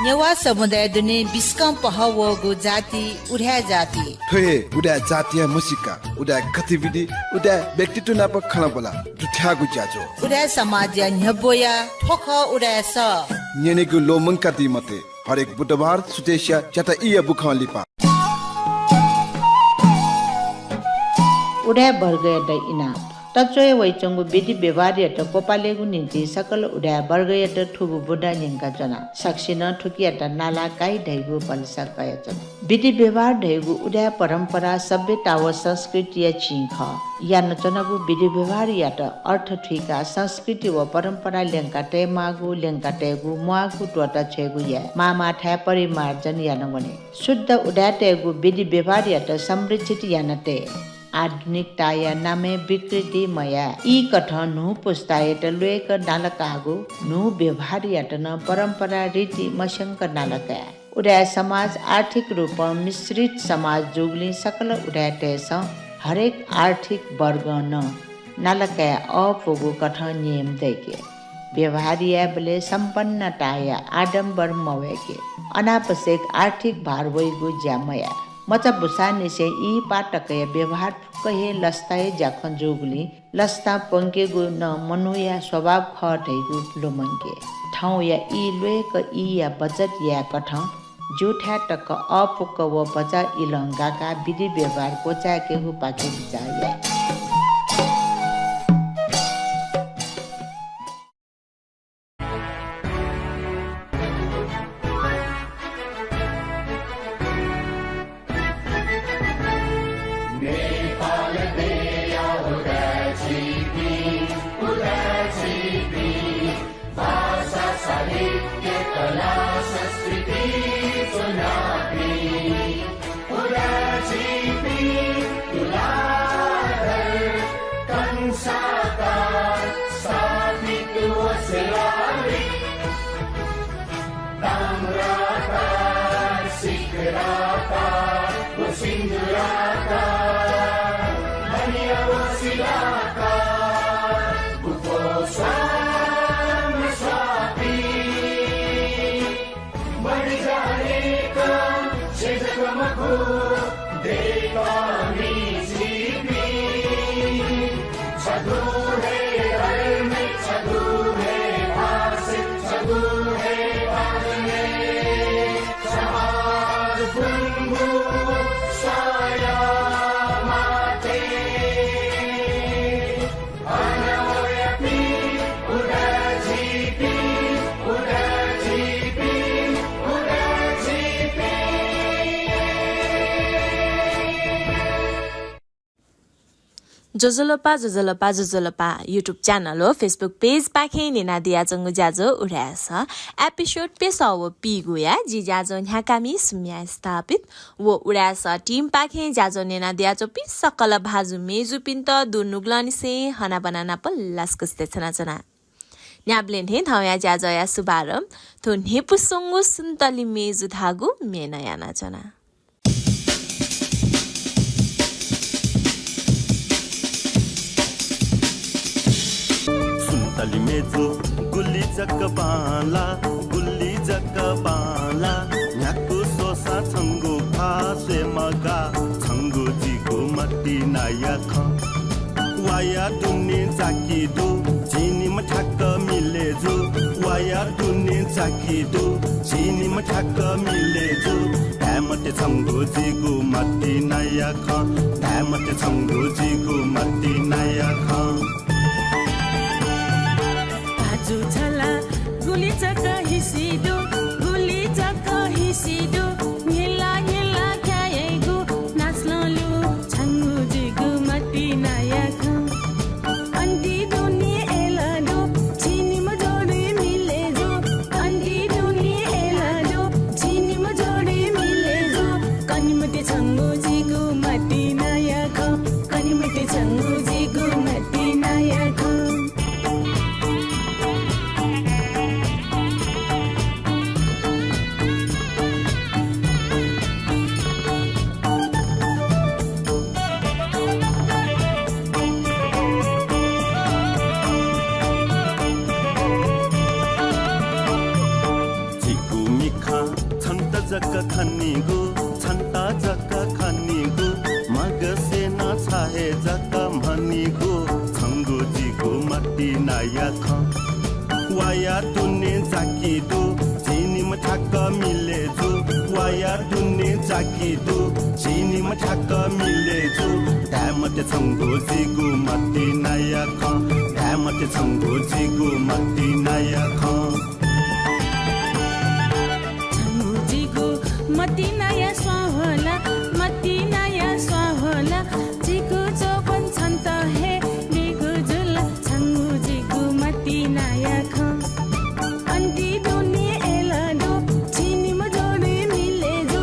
नेवा समुदाय दुने बिस्कम पहवगु जाति उड्या जाति थोए उडा जातीय मुसिका उडा गतिविधि उडा व्यक्तित्व नाप खना बोला दुठ्यागु ज्याजो उडा समाज न्यबोया ठोख उडा स नेनेगु लोमंका दी मते हरेक बुधबार सुतेशिया चता इया बुखा लिपा उडा वर्ग द इना तचोय वैचंगु बिदि व्यवहार यत कोपालेगु निजी सकल उडा वर्ग यत ठुबु बुडा निंका जना साक्षिन ठुकियत नाला काई ढैगु पलसा कयचन बिदि व्यवहार ढैगु उडा परम्परा सभ्यता व संस्कृति चिंख या नचनगु बिदि व्यवहार यत अर्थ ठिका संस्कृति व परम्परा लेंका टेमागु लेंका टेगु मुआगु टोटा छेगु या मामा ठा परिमार्जन या नगने शुद्ध उडा टेगु बिदि व्यवहार यत संरक्षित यानते आधुनिकता या नामे विकृति मया ई कथन नु पुस्तायत लुएक नालकागु नु व्यवहार यातन परम्परा रीति मशंक नालका उडा समाज आर्थिक रूप मिश्रित समाज जुगली सकल उडा तेस हरेक आर्थिक वर्ग न नालका अपुगु कथन नियम देके व्यवहारिया बले संपन्नता या आडम्बर मवेके अनापसेक आर्थिक भार वैगु ज्यामया मचा बुसाने से ई पाटक व्यवहार कहे लस्ताए जाखन जोगली लस्ता पंके गु न मनुया स्वभाव खटैगु लोमंके ठाउँ या ई लोएक ई या बचत या कठ जुठा टक अपुक व बचा इलंगाका विधि व्यवहार कोचा के हु पाके बिचाया जोजोलोपा युट्युब च्यानल हो फेसबुक पेज पाखे निना दिया जंगु ज्याजो उड्यास एपिसोड पेसव पिगुया जी ज्याजो न्याकामी सुम्या स्थापित वो उड्यास टीम पाखे ज्याजो निना दिया जो पि सकल भाजु मेजु पिन्त दुनुग्लनि से हना बनाना पल्लास्कस्ते छना छना न्याब्लेन हे थाया ज्याजो या सुबारम थो नेपुसंगु सुन्तली मेजु धागु मेनया नाचना मेजो गुल्ली जक्क बाला न्याकु सोसा छंगु फासे मगा छंगु जिगु मट्टी नाया ख वाया दुनी जाकी दु जिनी मठक मिले जो वाया दुनी जाकी दु जिनी मठक मिले जो धामटे छंगु जिगु मट्टी नाया ख धामटे छंगु जिगु मट्टी नाया ख जुझला गुली चक्का हिसिदो गुली चक्का हिसिदो हिला हिला खाएगु नाच्ललु छंगु जिगु मट्टी नाया ख अन्दी दुनी एलादो चिनी म जोडी मिले जो अन्दी दुनी एलादो चिनी म जोडी मिले जो कनिमटे छंगु जिगु मट्टी नाया ख कनिमटे छंगु जिगु मट्टी नाया ख जक खनिगु छन्ता जक खनिगु मग सेना छाहे जक मनिगु छंगु जिगु मट्टी नाया ख वाया तुने जाकिदु जिनी मठाक मिलेजु वाया तुने जाकिदु जिनी मठाक मिलेजु ध्यामते छंगु जिगु मट्टी नाया ख ध्यामते छंगु जिगु मट्टी नाया ख मती नयाँ स्वाहोला मती नयाँ स्वाहोला जिगु चौपन छन्त हे बिगु जुल छंगु जिगु मती नयाँ ख अन्ती दुनी एला दो चिनी म जोडी मिले जो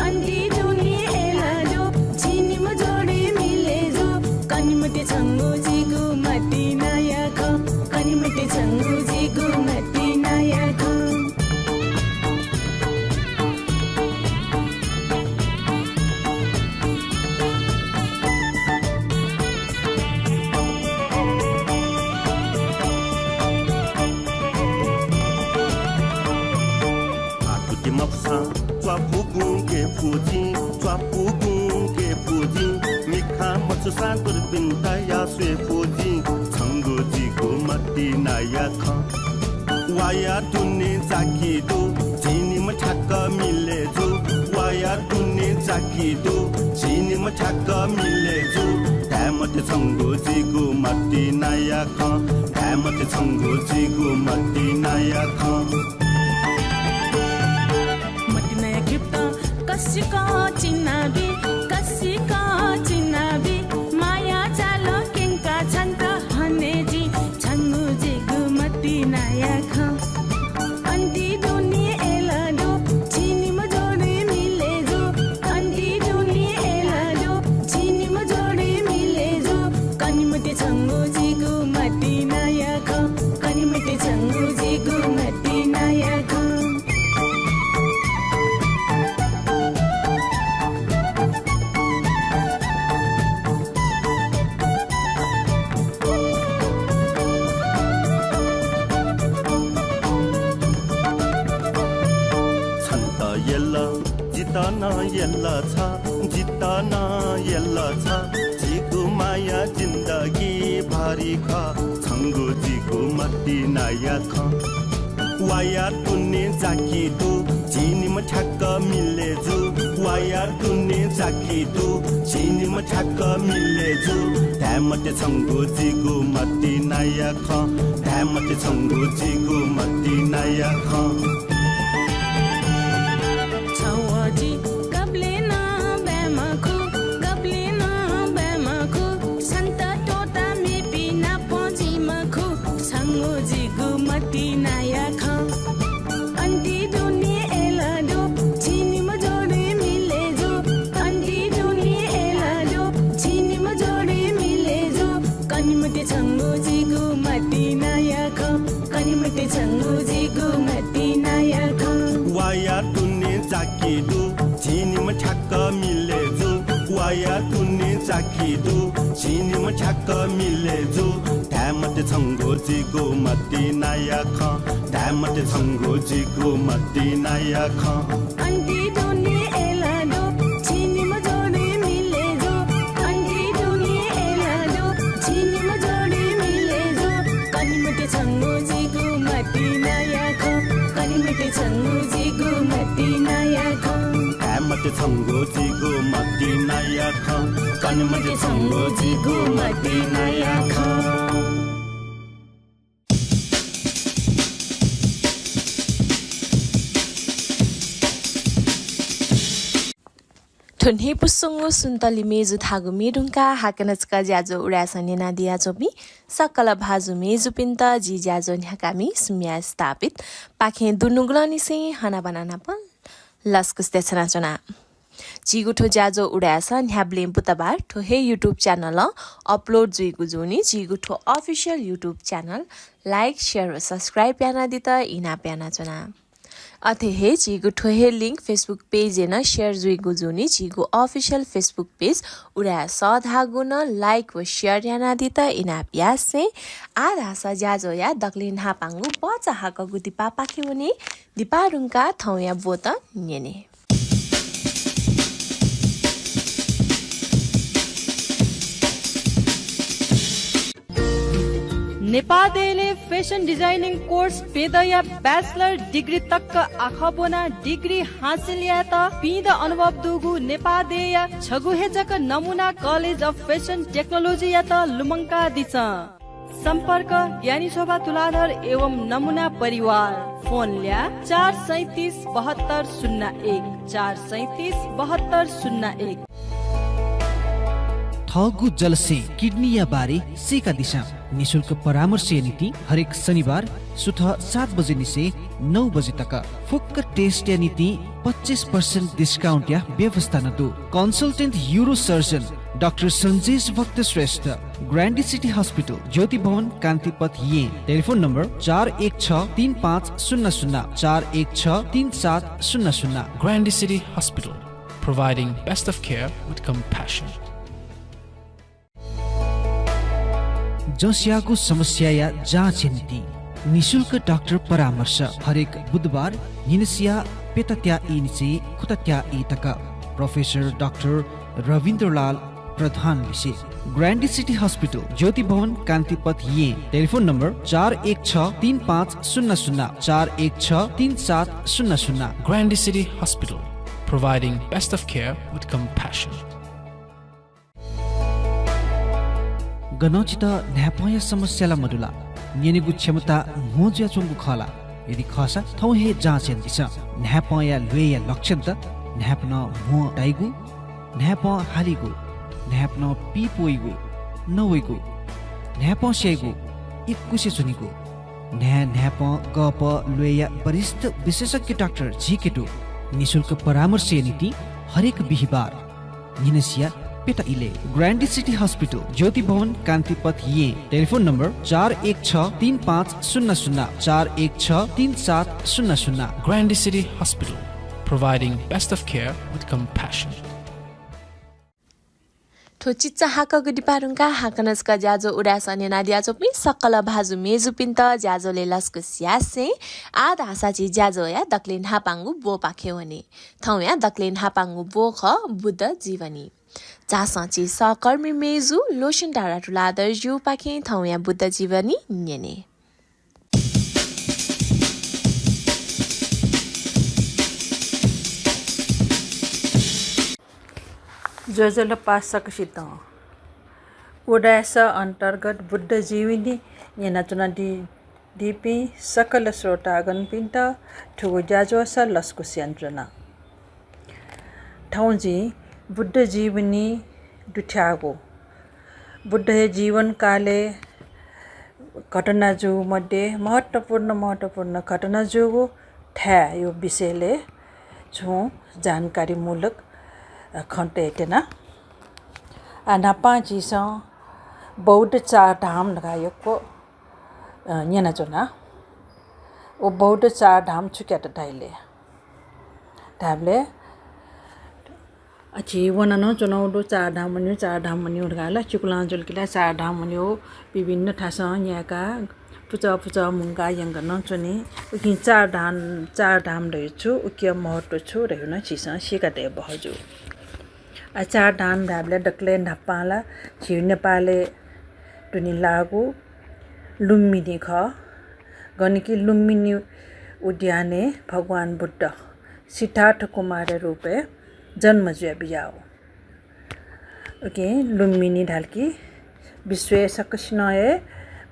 अन्ती दुनी एला दो चिनी म जोडी मिले जो कनिमते छंगु जिगु मती नयाँ ख कनिमते छंगु जिगु मती नयाँ ख सुसान तुरपिन्ता या स्वे पूजी छंगु जिगु मट्टी नाया ख वाया तुने जाकिदु जिनी मठाक मिलेजु वाया तुने जाकिदु जिनी मठाक मिलेजु ध्यामते छंगु जिगु मट्टी नाया ख ध्यामते छंगु जिगु मट्टी नाया ख मट्टी नाया गिफ्ट कसिका चिनाबी कसिका चिनाबी माया चालो किंका छन्त हनेजी छंगु जिगु मट्टी नाया ख अन्ती दुनी एला दो चिनी म जोडी मिले जो अन्ती दुनी एला दो चिनी म जोडी मिले जो कनिमते छंगु जिगु मट्टी नाया ख कनिमते छंगु जिगु मट्टी नाया ख जितना यल्ला छ जिगु माया जिन्दगी भारी ख छंगु जिगु मट्टी नाया ख वाया तुने जाकिदु जिनी मठाक मिलेजु वाया तुने जाकिदु जिनी मठाक मिलेजु ध्यामते छंगु जिगु मट्टी नाया ख ध्यामते छंगु जिगु मट्टी नाया ख छावाजी कब्लेना बेमाखु कब्लेना बेमाखु संत टोटा मेपी ना पहुँची मखु छंगु जिगु मट्टी नाया ख अन्ती दुनी एला दो चिनी म जोडी मिले जो अन्ती दुनी एला दो चिनी म जोडी मिले जो कनिमते छंगु जिगु मट्टी नाया ख कनिमते छंगु जिगु मट्टी नाया ख वाया तुने जाकिदु जिनी मठाक मिलेजु वाया तुने जाकिदु जिनी मठाक मिलेजु ध्यामते छंगु जिगु मट्टी नाया ख ध्यामते छंगु जिगु मट्टी नाया ख अन्ती दुनी एला दो चिनी म जोडी मिले जो अन्ती दुनी एला दो चिनी म जोडी मिले जो कनिमते छंगु जिगु मट्टी नाया ख कनिमते छंगु जिगु मट्टी नाया ख ध्यामते छंगु जिगु मट्टी नाया ख कनिमते छंगु जिगु मट्टी नाया ख ठुन्हे पुसुंगु सुन्तली मेजु थागु मेडुङका हाकनचका ज्याजो उडासने नादिया चोपी सकल भाजु मेजु पिन्त जी ज्याजो न्याकामी सुम्या स्थापित पाखे दुनुगलनी से हना बनाना पन लस्कुस देछना चना जिगुठो ज्याजो उडासा न्याब्लेम पुतबार ठोहे युट्युब च्यानल अपलोड जुइगु जोनी जिगुठो official youtube channel like share र सब्स्क्राइब याना दिता इना प्याना चना अथे हे जिगु ठोहे लिंक फेसबुक पेज न शेयर जुइगु जोनी जिगु ऑफिशियल फेसबुक पेज उडा सधागु न लाइक व शेयर याना दिता इना प्यासे आधा सजाजो या दक्लिन हापांगु बचा हाकगु दिपा पाखे हुने दिपारुङका थौया बोत न्यने नेपादेले फेसन डिजाइनिङ कोर्स पेदया ब्याचलर डिग्री तक आखबोना डिग्री हासिल या त पिद अनुभव दुगु नेपादेया छगुहेजक नमुना कलेज अफ फेसन टेक्नोलोजी या त लुमङ्का दिछ सम्पर्क ज्ञानी शोभा तुलाधर एवं नमुना परिवार फोन ल्या 4377201 4377201 थगु जलसे किडनी या बारे सेका दिशा निशुल्क परामर्श नीति हरेक शनिबार सुबह 7 बजे निसे 9 बजे तक फुक्क टेस्ट या नीति 25% डिस्काउंट या व्यवस्था न दो consultant euro surgeon doctor Sanjesh भक्त श्रेष्ठ ग्रैंडी सिटी हॉस्पिटल ज्योति भवन कांतिपथ ये telephone number 41635000 41633700 Grandy City Hospital, providing best of care with compassion. जसियाको समस्या या जाँच नीति निशुल्क डाक्टर परामर्श हरेक बुधबार निनसिया पेतत्या इनिसे खुतत्या इतक प्रोफेसर डाक्टर रविन्द्रलाल प्रधान विषय ग्रैंडी सिटी हॉस्पिटल ज्योति भवन कांतिपथ ये telephone number 41635000 41633700 Grandy City Hospital, providing best of care with compassion. गनौचित न्यापया समस्याला मडुला नेनेगु क्षमता मोज्या चुंगु खला यदि खसा थौ हे जाँच दिस न्यापया लुया लक्षण त न्यापन मो डाइगु न्याप हालिगु न्यापन पिपोइगु नवइगु न्याप सेगु इकुसे सुनिगु न्याप गप लुया वरिष्ठ विशेषज्ञ डाक्टर झिकेटु निशुल्क परामर्श नीति हरेक बिहीबार निनसिया पेटा इले ग्रैंडी सिटी हॉस्पिटल ज्योति भवन कांतिपथ ये telephone number 41635000 41633700 Grandy City Hospital, providing best of care with compassion. ठोचिच्चा हाकगु डिपारुङका हाकनसका ज्याजो उडासने नादियाजो पनि सकल भाजु मेजु पिन्त ज्याजोले लस्कु स्यासे आ धासाची ज्याजो या दक्लिन हापाङ्गु बो पाखे हुने थौ या दक्लिन हापाङ्गु बो ख बुद्ध जीवनी चासाची सहकर्मी मेजु लोशन डारा टुलादर जु पाखे थौ या बुद्ध जीवनी न्यने जोजल पासक सित उडास अन्तर्गत बुद्ध जीवनी नेनाचुना डिपी सकल श्रोतागण पिन्त ठुगु ज्याजोस लस्कु स्यन्त्रना ठौजी बुद्ध जीवनी दुठ्यागो बुद्ध जीवन काले घटना जो मध्ये महत्त्वपूर्ण घटना जोगो ठ्या यो विषयले छु जानकारी मूलक खन्टेटेना नापाजीस बौद्ध चार धाम लगाएको नेनाचुना ओ बौद्ध चार धाम छुक्याट टाइले धामले अच्छी वननो चुनाउडो चार धाम मनि उर्गाला चुकुलाञ्चल किला चार धाम मनि हो विभिन्न ठासा यहाँका पुचा मुंगा यंगन चुनी उकि चार धाम रहेछु उकिय महत्व छु रहेन छिसा सिकाटे बहजु चार धाम धाबले डक्ले ढप्पाला छिउ नेपाले टुनी लागु लुम्बिनी ख गनिकी लुम्बिनी उद्याने भगवान बुद्ध सिद्धार्थ कुमार रूपे जन्म जुया बियाओ ओके लुम्बिनी ढालकी विश्व सकष्णए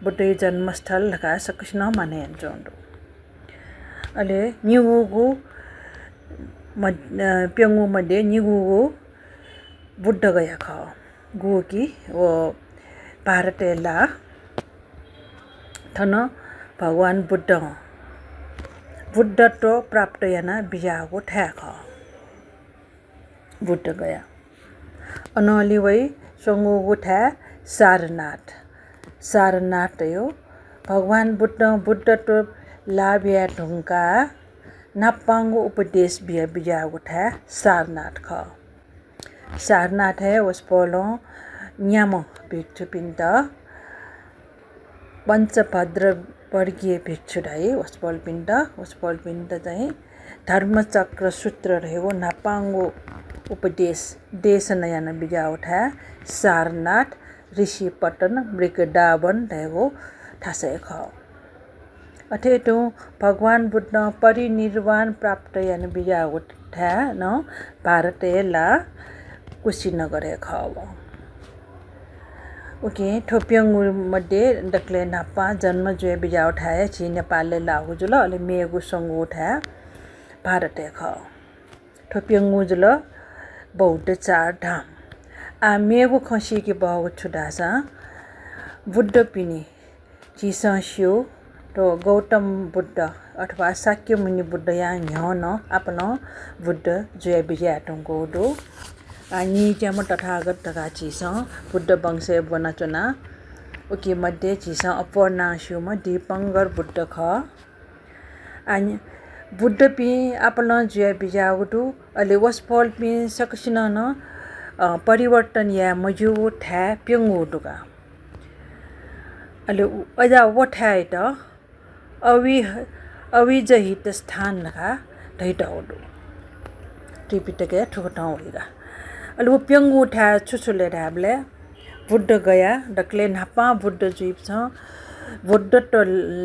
बुद्ध जन्मस्थल लगा सकष्ण माने जोंडो अले निगुगु प्यंगु मध्ये निगुगु बुद्ध गया ख गुकी वो भारतेला थन भगवान बुद्धत्व प्राप्त याना बियागो ठ्या ख बुद्ध गया अनली वै संगोगो ठ्या सारनाथ यो भगवान बुद्धत्व लाभ्या ढुङ्गा नापाङ्गो उपदेश बियागो ठ्या सारनाथ ख सारनाथ है वस्पोलो न्याम भिक्षु पिन्त पञ्चभद्र वर्गीय भिक्षु ढाई वस्पोल पिन्त चाहिँ धर्मचक्र सूत्र रहेको नापाङ्गो उपदेश देश नयाँ बिजा उठा सारनाथ ऋषि पटन वृगडावन रहेको थासे ख अथे टु भगवान बुद्ध परिनिर्वाण प्राप्त यानी बिजा उठा न भारतला कुशीनगर ख ओके ठोप्यङ मध्ये डक्ले नापा जन्म जुए बिजा उठाए छि नेपालले लागु जुल अले मेगु संग उठा भारत ख ठोप्यङ जुल बौद्ध चार धाम आ मेगु खसी के बहु छुडासा बुद्ध पिनी चिसा स्यो तो गौतम बुद्ध अथवा शाक्य मुनि बुद्ध या न्यन आफ्नो बुद्ध जुए बिजा टंगो दो अनि ज्याम तथागत तका चिसा बुद्ध वंश बनचना ओके मध्ये चिसा अपर्णा स्योम दीपंगर बुद्ध ख अनि बुद्ध पि आपन जुए बिजागुटु अले वसफल पि सकसिन न परिवर्तन या मजु था प्यंगु दुगा अले अजा वठाइ त अविजहित स्थान नखा दैट होदु त्रिपिटके ठुकटाउ होइगा अले वो प्यंगु था छुछुले ढाबले बुद्ध गया डक्ले नापा बुद्ध जीव छ बुद्ध तो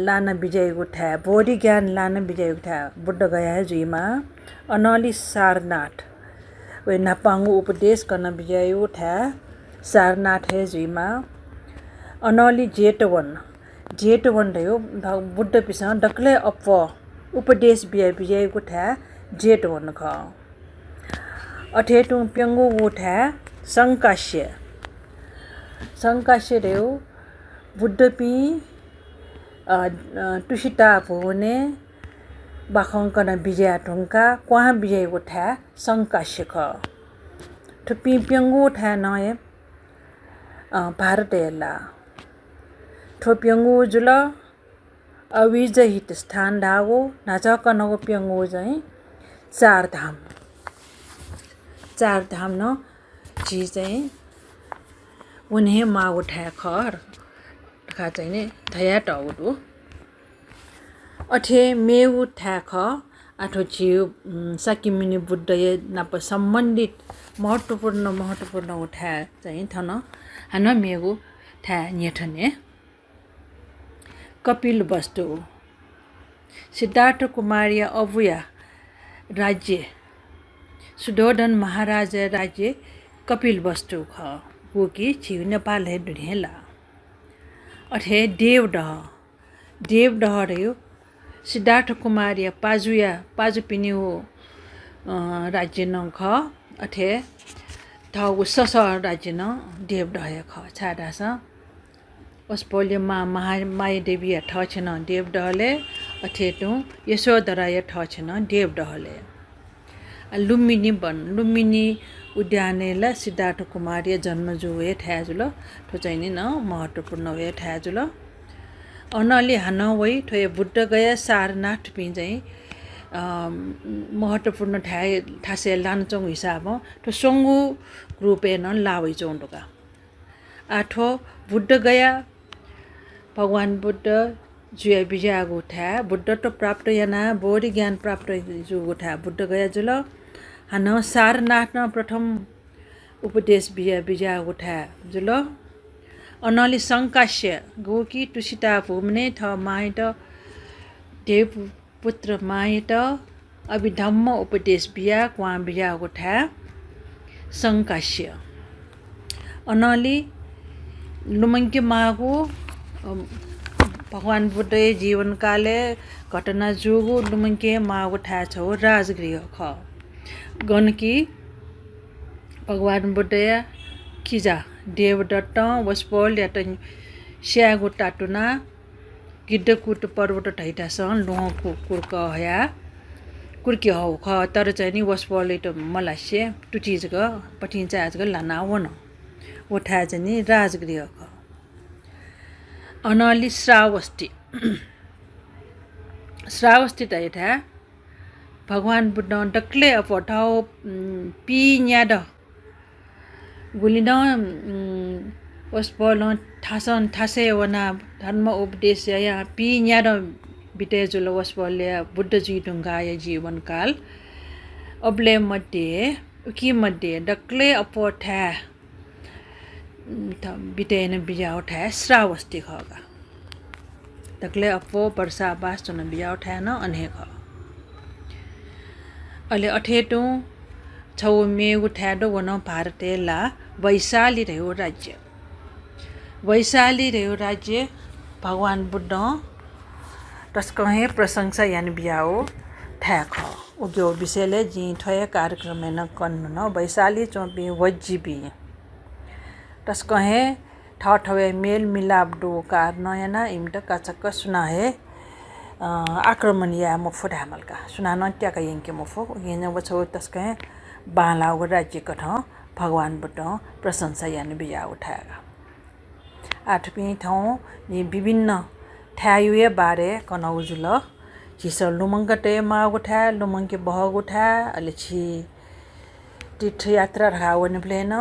लाना विजय उठा बोडी ज्ञान लाना विजय उठा बुद्ध गया है जुइमा अनली सारनाथ वे नापांगु उपदेश गर्न विजय उठा सारनाथ है जुइमा अनली जेटवन रह्यो बुद्ध पिसा डक्ले अप उपदेश विजय उठा जेटवन ख अठेटु प्यंगु उठा संकाश्य रह्यो बुद्ध पि तुसिता भुने बाखंकन विजय ठुंका क्वाह विजय उठा संकाश्य ख थुपि प्यंगु उठा नए भारत एला थोप्यंगु जुल अविजहित स्थान धागो नाचकनको प्यंगु चाहिँ चार धाम न जी चाहिँ उन्हे मा उठा खर खा चाहिँ ने धया टाउडु अठे मेउ था ख आठो जिउ साकिमिनी बुद्ध ये नाप सम्बन्धित महत्वपूर्ण उठा चाहिँ थन हान मेगु था नेठने कपिल वस्तु सिद्धार्थ कुमारी अबुया राज्य सुदोधन महाराज राज्य कपिल वस्तु ख गोकी छिउ नेपाल हे ढेला अठे देवडह रह्यो सिद्धार्थ कुमारी पाजु पिनी हो राज्य न ख अठे थाउ सस राज्य न देवडह ख छाडास उसपोले माया देवी ठ छन देवडहले अठेटु यशोधरा ठ छन देवडहले लुम्बिनी उद्यानेला सिद्धार्थ कुमारी जन्म जुए ठ्याजुल ठो चाहिँ न महत्वपूर्ण वे ठ्याजुल अनले हान वै ठो बुद्ध गया सारनाथ पि चाहिँ महत्वपूर्ण ठासे लानचोङ हिसाब ठो सोंगु ग्रुपे न लावै चोंडुका आठो बुद्ध गया भगवान बुद्ध जुया बिजागु ठा बुद्ध तो प्राप्त याना बोडी ज्ञान प्राप्त जुगु ठा बुद्ध गया जुल हान सारनाथ न प्रथम उपदेश बिजागु ठा जुल अनली संकाश्य गोकी तुसिता भूमने थ माइत देव पुत्र माइत अभिधम्म उपदेश बिया क्वा बिजागु ठा संकाश्य अनली लुमंके मागु भगवान बुद्ध जीवन काले घटना जुगु लुमंके मागु ठा छौ राजगृह ख गणकी भगवान बुद्ध किजा देवदत्त वसपोल या त स्यागु टाटुना गिड्डकुट पर्वत ढैटास लोहको कुर्क हया कुर्की हौ ख तर चाहिँ नि वसपोल त मलासे टुटिजग पठिन्छ आजग लाना वन उठा चाहिँ नि राजगृह ख अनली श्रावस्ती त यथा भगवान बुद्ध डक्ले अफटाओ पि न्याद गुलिन वसपोल ठासे वना धर्म उपदेश या पि न्याद बिते जुल वसपोल बुद्ध जी ढुंगा जीवन काल अब्ले मध्ये डक्ले अपोठा बितेन बिजाउ ठा श्रावस्ती खगा तकले अपो वर्षा बास चुन बिया उठान अनेक अहिले अठेटो छौ मे उठाडो वन भारतेला वैशाली रह्यो राज्य भगवान बुद्ध तस्कहे प्रशंसा यानी बियाओ ठ्याख उग्यो विषयले जी ठय कार्यक्रम न कन्न न वैशाली चोपी वज्जीबी तस्कहे ठठवे मेल मिलाप डो कार नयाना इमट काचक सुनाहे आक्रमण या मुफो ढामलका सुनान ट्याका यंके मुफो येन वछो तस्कहे बाला राज्य कठ भगवान बुद्ध प्रशंसा यानी बिया उठाएगा आठपी ठाउँ यी विभिन्न ठ्यायुए बारे कनौजुल छिस लुमङ्गटे मा उठा लुमङ्के बहग उठा अलि छि तीर्थयात्रा रहा वन प्लेन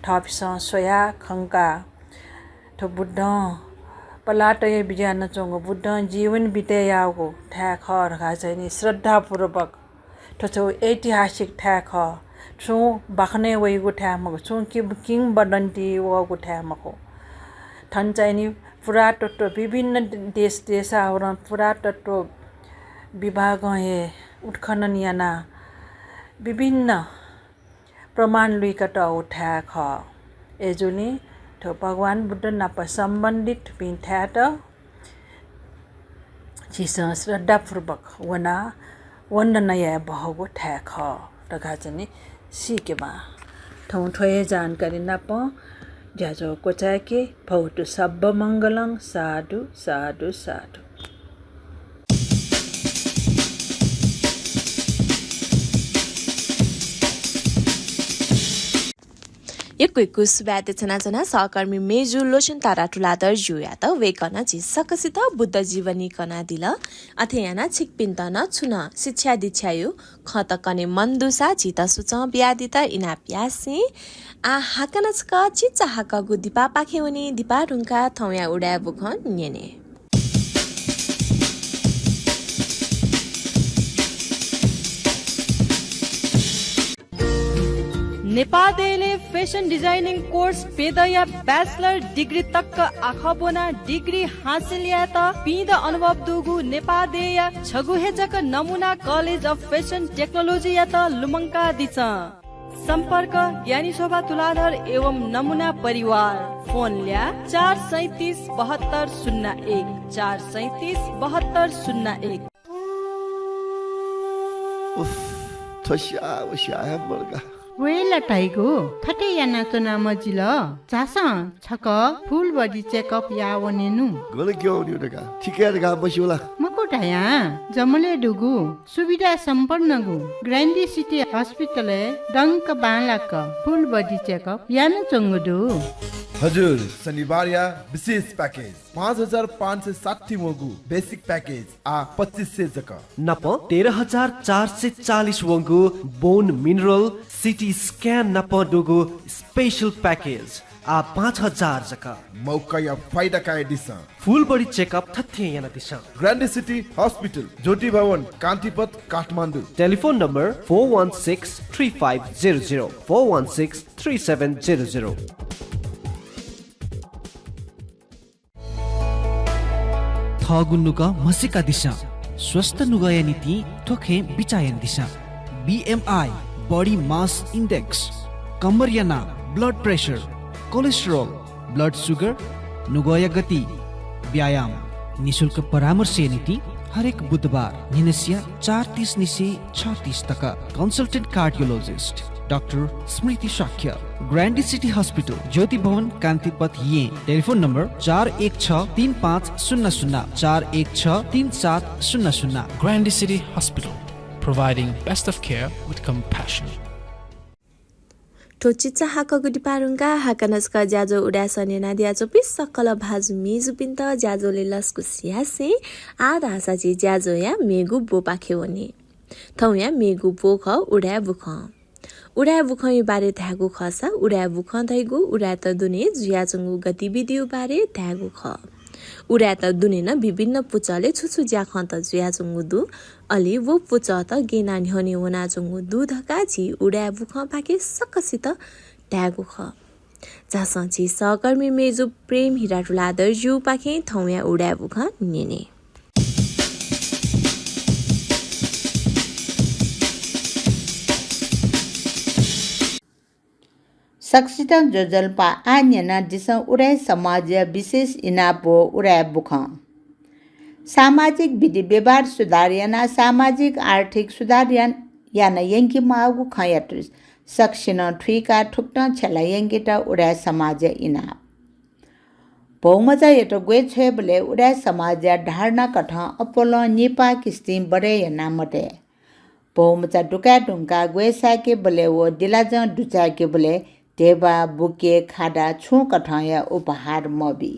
ठपिस सोया खङ्का ठो बुद्ध पलाटय बिजान चोङ बुद्ध जीवन बितेयाको ठ्या ख रखा चाहिँ श्रद्धापूर्वक ठो ऐतिहासिक ठ्या ख छु बाख्ने वैगु ठ्या मको छु किङ बदन्ती वगु ठ्या मको ठन चाहिँ पुरातत्व विभिन्न देशावरण पुरातत्व विभाग हे उत्खनन याना विभिन्न प्रमाण लुइकट उठा ख एजुनी ठो भगवान बुद्ध नाप सम्बन्धित पिन्ठ्याट छिस श्रद्धापूर्वक वन्दनया बहगो ठ्या ख रखा चाहिँ सिकेमा ठाउँ ठोए जानकारी नाप ज्याजो कोचाके भौतु सब्ब मङ्गलं साधु साधु साधु यक्कु सुब्याते छना सहकर्मी मेजु लोशन तारा टुलादर जुया त वेकन छि सकसित बुद्ध जीवनी कना दिल अथेयाना छिकपिन्त न छुन शिक्षा दिछायु खत कने मन्दुसा छित सुच ब्यादि त इना प्यासे आ हाकनचक चिचा हाक गुदिपा पाखेउनी दिपा रुङका थौया उडा बुख नेने नेपालले फेसन डिजाइनिङ कोर्स पेदया ब्याचलर डिग्री तक आखबोना डिग्री हासिल या त पिद अनुभव दुगु नेपालदेय छगुहेजक नमुना कलेज अफ फेसन टेक्नोलोजी या त लुमङ्का दिछ सम्पर्क ज्ञानी शोभा तुलाधर एवं नमुना परिवार फोन ल्या 4377201 4377201 उफ थस्या मर्गा वेला टाइगो थटे याना चना मजिल चासा छक फुल बडी चेकअप या वनेनु गले क्यों नि उडका ठिकै रगा बसिला मकोटाया जमले दुगु सुविधा सम्पन्न गु ग्रान्डी सिटी हस्पिटल डंक बालाक फुल बडी चेकअप याना चंगुदु हजुर शनिबार या विशेष पैकेज 5560 वंगु बेसिक पैकेज आ 2500 जक नप 13440 वंगु बोन मिनरल सिटी स्क्यान नप दुगु स्पेशल पैकेज आ 5000 जक मौका या फाइदा का दिस फुल बडी चेकअप थथे याना दिस grande city hospital Jyoti Bhawan Kantipath Kathmandu telephone number 416350 416370 थगुन्नुक मसिका दिशा स्वस्थ नुगया नीति ठोखे बिचायन दिशा BMI बॉडी मास इंडेक्स कमरियाना blood pressure cholesterol blood sugar नुगया गति व्यायाम निशुल्क परामर्श नीति हरेक बुधबार निनसिया 4:30 निसे 6:30 तक कंसल्टेंट कार्डियोलॉजिस्ट डॉक्टर स्मृति शाक्य ग्रान्डी सिटी हॉस्पिटल ज्योति भवन कान्तिपथ ये telephone number 416350 41633700 Grandy City Hospital, providing best of care with compassion. ठोचिचा हाक गुडी पारुङका हाकनस्का ज्याजो उडासने नादिया चोपिस सकल भाजु मेजु पिन्त ज्याजोले लस्कु सियासे आधा साची ज्याजो या मेगु बो पाखेवनी थौया मेगु बो ख उडा बुख उडा बुखै बारे थागु खसा उडा बुख दैगु उडा त दुने जुयाचंगु गतिविधि बारे थागु ख उडा त दुने न विभिन्न पुचले छुछु ज्या खन्त जुयाचंगु दु अलि वो पुच त गेनानि हने वनाचंगु दु धका छि उडा बुख पाके सकसित थागु ख जासँची सहकर्मी मेजु प्रेम हिराटुला दर्जु पाखे थौया उडा बुख निने सक्सिता जोजल्पा आन्यना दिसं उडाय समाज विशेष इनापो उडाय बुख सामाजिक विधि व्यवहार सुधार याना सामाजिक आर्थिक सुधार याना यंकी मागु खयाट सक्सिन ठुइका ठुक्न छला यंकीटा उडाय समाज इनाप बहुमजा यट गए छे बले उडाय समाज धारणा कठ अपोलो निपा किस्ती बडे याना मटे बहुमजा डुका डुंका गए साके बले वो दिलाज डुचा के बले देवा बुके खाडा छु कठया उपहार मबी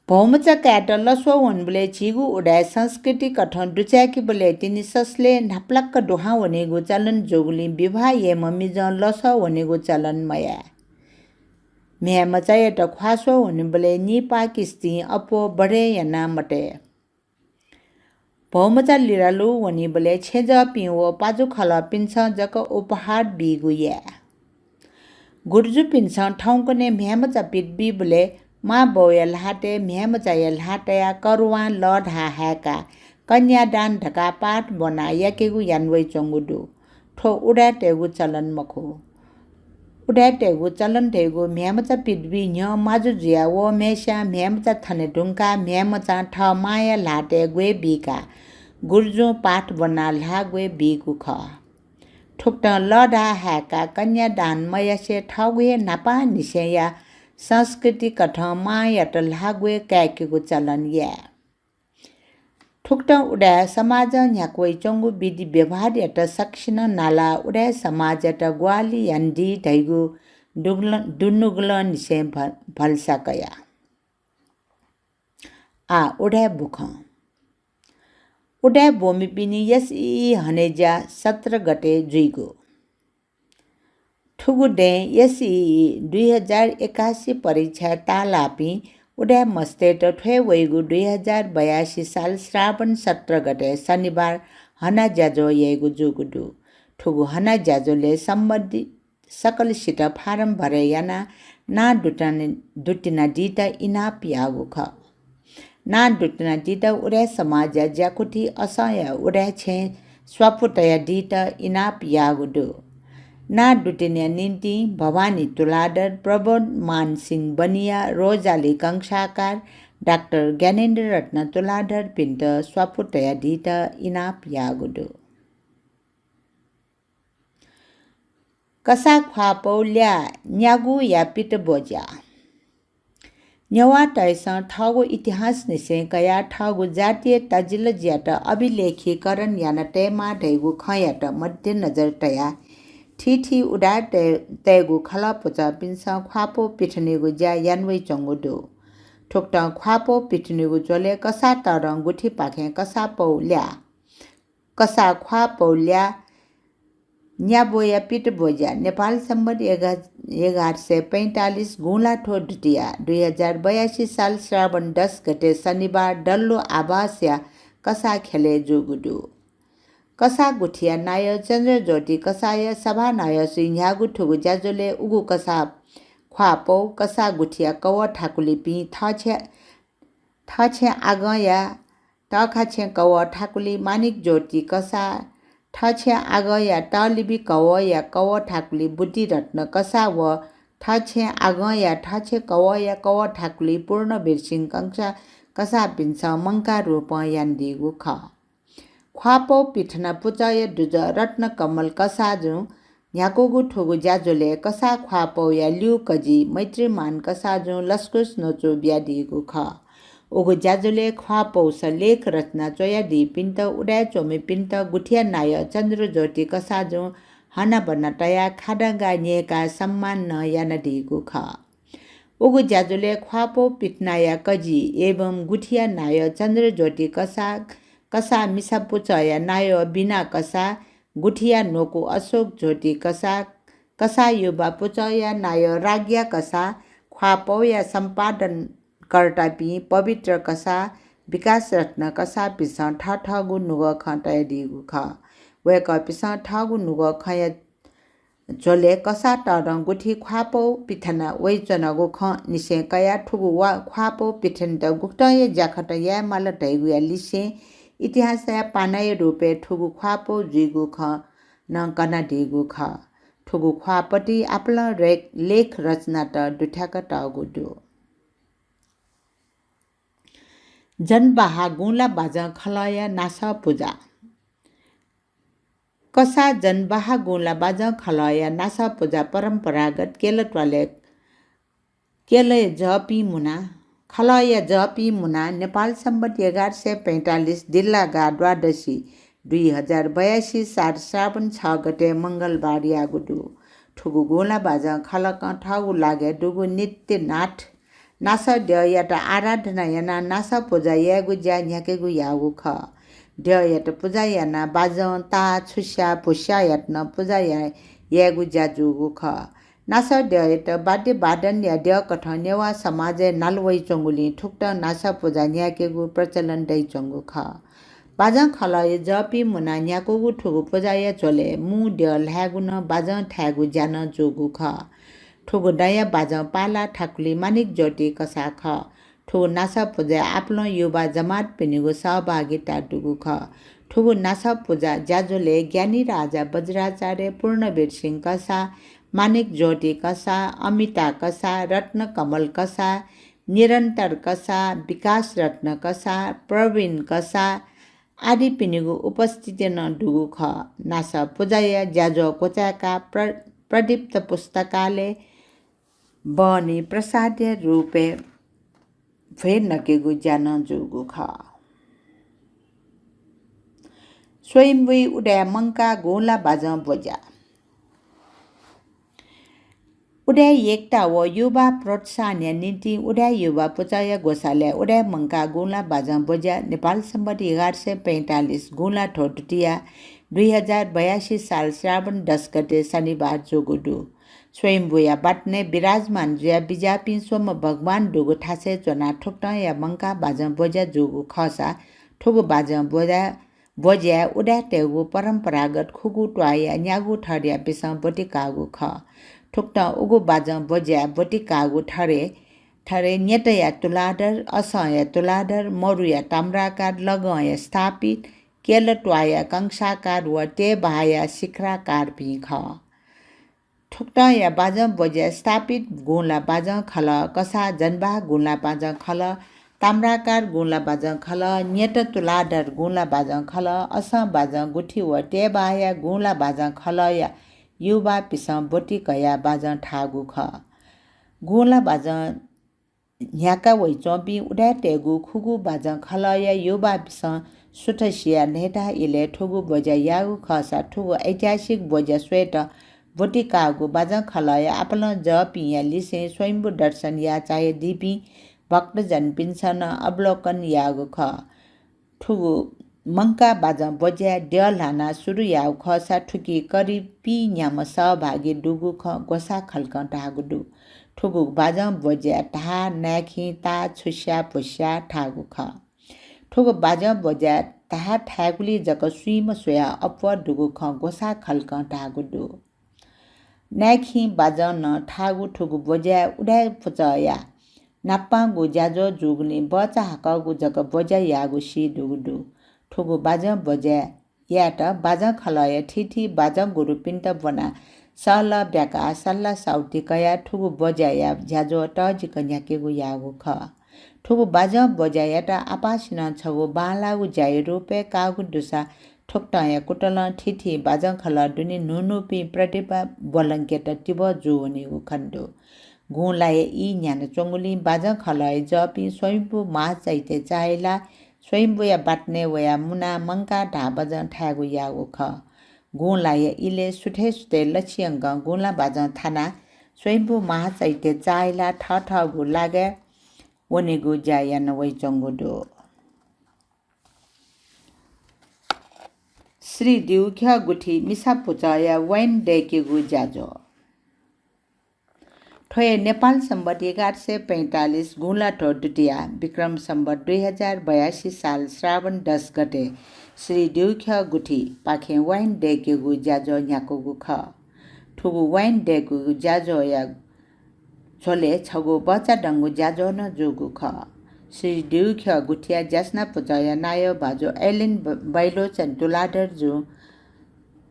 बहुमचा काट लसो वनबले छिगु उडाय संस्कृति कठन डुचाकी बले तिनी ससले नाप्लक्क डोहा वनेगु चलन जोगुली विवाह ये मम्मी जन लसो वनेगु चलन मया मे मचाय त ख्वासो वनबले नि पाकिस्ती अपो बडे याना मटे बहुमचा लिरालु वनी बले छेज पिओ पाजु खला पिन्छ जक उपहार बिगुया गुर्जु पिन्छ ठाउँकने म्यामचा पिटबी बले मा बोयल हाटे म्यामचा यल हाटया करुवा लढा हाका कन्यादान ढका पाठ बना याकेगु यानवै चंगुडु ठो उडा टेगु चलन मखो उडा टेगु चलन टेगु म्यामचा पिटबी न्य माजु जिया वो मेशा म्यामचा थने ढुंका म्यामचा ठ माया लाटे गवे बिका गुर्जो पाठ बना लागवे बिगु ख ठुक्ट लडा हाका कन्यादान मयसे ठगुए नापा निसेया संस्कृति कठ मायट लागवे काकेगु चलन या ठुक्ट उडा समाज न्याक्वै चंगु विधि व्यवहार यट सक्सिन नाला उडा समाज यट ग्वाली यान्डी ढैगु दुनुगुल निसे भलसाकया आ उडा बुख उडा बोमी पिनी यस हनेजा 17 गते जुइगो ठुगुडे यस 2081 परीक्षा तालापी उडा मस्तेट ठे वैगु 2082 साल श्रावण 17 गते शनिबार हना ज्याजो येगु जुगुडु ठुगु हना ज्याजोले सम्बन्धित सकल सिट फारम भरे याना ना दुटिना दिता इनाप यागु ख ना दुटिना दिता उडा समाज ज्याकुटी असय उडा छे स्वपुटया दिता इनाप यागुडु ना दुटिना निन्ती भवानी तुलादर प्रबोध मान सिंह बनिया रोजाली कंसाकार डाक्टर ज्ञानेन्द्र रत्न तुलादर पिन्ट स्वपुटया दिता इनाप यागुडु कसा ख्वापौल्या न्यागु या पिट बोजा न्यवा तैसा ठगो इतिहास निसे कया ठगो जातीय तजिल ज्याट अभिलेखीकरण याना टेमा ढैगु खयाट मध्य नजर तया ठीठी उडा तेगु खला पुचा पिन्सा ख्वापो पिठनेगु ज्या यानवै चंगुडु ठोक्टा ख्वापो पिठनेगु जोले कसा तरङ गुठी पाखे कसा पौल्या कसा ख्वापौल्या न्याबोया पिट बोजा नेपाल सम्बन्ध 1145 गुला ठो डुटिया 2082 साल श्रावण 10 गते शनिबार डल्लो आवास्या कसा खेले जुगुडु कसा गुठिया नाय चन्द्र ज्योति कसाय सभा नाय सिंहागु ठुगु ज्याजोले उगु कसा ख्वापौ कसा गुठिया कव ठाकुली पि थछे आगया तखाछे कव ठाकुली मानिक ज्योति कसा ठछे आगया तलिबी कव या कव ठाकुली बुद्धि रत्न कसा व ठछे आगया ठछे कव या कव ठाकुली पूर्ण बिरसिंह कंसा कसा पिन्छ मंका रूप यान्दिगु ख ख्वापौ पिठना पुचय दुज रत्न कमल कसा जु न्याकोगु ठोगु ज्याजोले कसा ख्वापौ या लिउ कजी मैत्रीमान कसा जु लस्कुस नोचो ब्यादिगु ख ओगु ज्याजोले ख्वापौ स लेख रचना चोयादी पिन्त उडाय चोमे पिन्त गुठिया नाय चन्द्र ज्योति कसा जु हना बना तया खाडंगा न्येका सम्मान न यानदिगु ख ओगु ज्याजोले ख्वापौ पिटनाया कजी एवं गुठिया नाय चन्द्र ज्योति कसा मिसा पुचया नाय बिना कसा गुठिया नोको अशोक ज्योति कसा युवा पुचया नाय राज्ञा कसा ख्वापौ या सम्पादन कर्तापि पवित्र कसा विकास रत्न कसा पिस ठगु नुग खटय दिगु ख वेक पिस ठगु नुग खय जोले कसा टरङ गुठी ख्वापो पिथना वै चनगो ख निसे कया ठुगु वा ख्वापो पिथन त गुक्टय जाखट या माल ढैगु या लिसे इतिहास या पानाय रूपे ठुगु ख्वापो जुगु ख न कना ढेगु ख ठुगु ख्वापटी आपला लेख रचना त दुठ्याक टागु दु जनबाहा गुला बाजा खलया नासा पूजा कसा जनबाहा गुला बाजा खलया नासा पूजा परम्परागत केले जपी मुना खलया जपी मुना नेपाल सम्बत 1145 दिल्लागा द्वादशी 2082 साल श्रावण 6 गते मंगलबार यागुडु ठुगु गोला बाजा खलक ठाउ लागे दुगु नित्य नाथ नासा ड्ययत आराधना याना नासा पूजा यागु ज्या न्याकेगु यागु ख ड्ययत पूजा याना बाजा ता छुस्या पुस्या यत्न पूजा यागु ज्या जुगु ख नासा ड्ययत बाद्य बादन या ड्य कठ नेवा समाज नालवै चंगुली ठुक्ट नासा पूजा न्याकेगु प्रचलन दै चंगु ख बाजा खलय जपी मुना न्याकोगु ठुगु पूजा या चले मु ड्य ल्यागु न बाजा ठ्यागु ज्यान जुगु ख ठुगु दया बाजा पाला ठाकुली मानिक ज्योति कसा ख ठुगु नासा पूजा आफ्नो युवा जमात पिनिगु सहभागिता दुगु ख ठुगु नासा पूजा ज्याजोले ज्ञानी राजा वज्राचार्य पूर्णवीर सिंह कसा मानिक ज्योति कसा अमिता कसा रत्न कमल कसा निरन्तर कसा विकास रत्न कसा प्रवीण कसा आदि पिनिगु उपस्थिति न दुगु ख नासा पूजाया ज्याजो कोचाका प्रदीप्त पुस्तकालय बनी प्रसाद्य रूपे फेर नकेगु ज्यान जुगु ख स्वयंवी उदय मंका गोला बाजा बोजा उदय एकता व युवा प्रोत्साहन नीति उदय युवा पुचाय गोसाले उदय मंका गोला बाजा बोजा नेपाल सम्बत 1145 गोला ठोटटिया 2082 साल श्रावण 10 गते शनिबार जोगुडु स्वयंभूया बाटने विराजमान जुया बिजापी सोम भगवान डुगु ठासे चोना ठुक्ट या मंका बाजा बोजा जुगु खसा ठुगु बाजा बोजा उडा टेगु परम्परागत खुगु ट्वाया न्यागु ठरिया बिसा बोटिकागु ख ठुक्ट उगु बाजा बोजा बोटिकागु ठरे न्यतया तुलादर असया तुलादर मरुया ताम्राकार लगया स्थापित केल ट्वाया कंसाकार व ते बाया शिखराकार भी ख ठुक्टा या बाजा बोजा स्थापित गोला बाजा खल कसा जनबा गोला बाजा खल ताम्राकार गोला बाजा खल न्यत तुलादर गोला बाजा खल अस बाजा गुठी व ते बाया गोला बाजा खल या युवा पिस बोटी कया बाजा ठागु ख गोला बाजा न्याका वै चोपी उडा टेगु खुगु बाजा खल या युवा पिस सुठसिया नेटा इले ठुगु बोजा यागु खसा ठुगु ऐतिहासिक बोजा स्वेट बोटिकागु बाजा खलया आपल जपिया लिसे स्वयंभू दर्शन या चाहे दीपी भक्तजन पिन्छन अवलोकन यागु ख ठुगु मंका बाजा बोजा ड्यलाना सुरु याउ खसा ठुकी करी पी न्याम सहभागी डुगु ख गोसा खल्क ढागुडु ठुगु बाजा बोजा ढा नाखी ता छुस्या पुस्या ठागु ख ठुगु बाजा बोजा ता ठागुली जक सुइम सोया अपवर डुगु ख गोसा खल्क ढागुडु नाखी बाजन ठागु ठुगु बोजा उडाय पुचया नाप्पागु ज्याजो जुगुनी बचा हकगु जक बोजा यागु सी डुगुडु ठुगु बाजा बोजा याट बाजा खलय ठिठी बाजा गुरु पिन्ट बना सल ब्याका सल्ला साउटी कया ठुगु बोजा या ज्याजो टजिक न्याकेगु यागु ख ठुगु बाजा बोजा याट आपासिन छगु बालागु जाय रुपे कागु दुसा ठोक्टाया कुटल ठिठी बाजा खल दुनी नुनुपी प्रतिभा बोलंकेट टिब जुवनी खण्डो गुलाय ई न्यान चंगुली बाजा खलय जपी स्वयंभू मा चाइते चाहेला स्वयंभू या बाटने वया मुना मंका ढाबज ठ्यागु यागु ख गुलाय इले सुठे सुठे लक्ष्यंग गुला बाजा थाना स्वयंभू मा चाइते चाहेला ठ गु लागे वनेगु जायन वै चंगुडो श्री दिउख्या गुठी मिसा पुचाया वैन डेकेगु ज्याजो ठोय नेपाल सम्बत 1145 गुला ठोडटिया विक्रम सम्बत 2082 साल श्रावण 10 गते श्री दिउख्या गुठी पाखे वैन डेकेगु ज्याजो न्याकोगु ख ठुगु वाइन डेगु जाजो या छोले छगु बच्चा डंगु जाजो न जोगु ख श्री दिउ ख गुठिया जसना पुचाया नायो बाजो एलिन बैलो चन तुलाडर जो